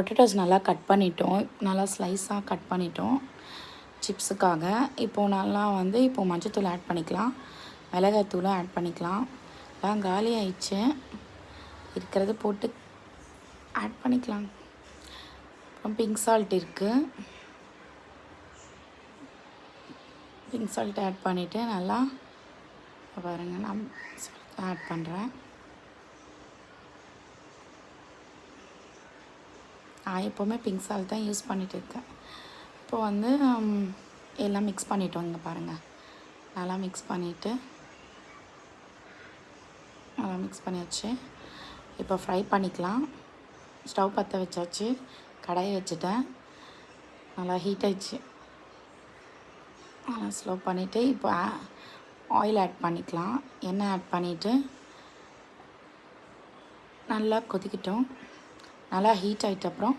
Potatoes நல்லா cut பண்ணிட்டோம், நல்லா ஸ்லைஸாக கட் பண்ணிட்டோம் சிப்ஸுக்காக. இப்போது நல்லா இப்போ மஞ்சத்தூள் ஆட் பண்ணிக்கலாம், மிளகாத்தூளும் ஆட் பண்ணிக்கலாம். எல்லாம் காலி ஆயிடுச்சு, இருக்கிறது போட்டு ஆட் பண்ணிக்கலாம். அப்புறம் பிங்க் சால்ட் இருக்குது, பிங்க் சால்ட் ஆட் பண்ணிவிட்டு நல்லா பாருங்கள், நான் ஆட் பண்ணுறேன். நான் எப்போவுமே பிங்க் சால்ட் தான் யூஸ் பண்ணிகிட்டு இருக்கேன். இப்போது எல்லாம் மிக்ஸ் பண்ணிட்டோம். இங்கே பாருங்கள், நல்லா மிக்ஸ் பண்ணிவிட்டு நல்லா மிக்ஸ் பண்ணியாச்சு. இப்போ ஃப்ரை பண்ணிக்கலாம். ஸ்டவ் பற்ற வச்சாச்சு, கடாயை வச்சுட்டேன், நல்லா ஹீட் ஆயிடுச்சு. நல்லா ஸ்லோ பண்ணிவிட்டு இப்போ ஆயில் ஆட் பண்ணிக்கலாம். எண்ணெய் ஆட் பண்ணிவிட்டு நல்லா கொதிக்கிட்டோம். நல்லா ஹீட் ஆகிட்ட அப்புறம்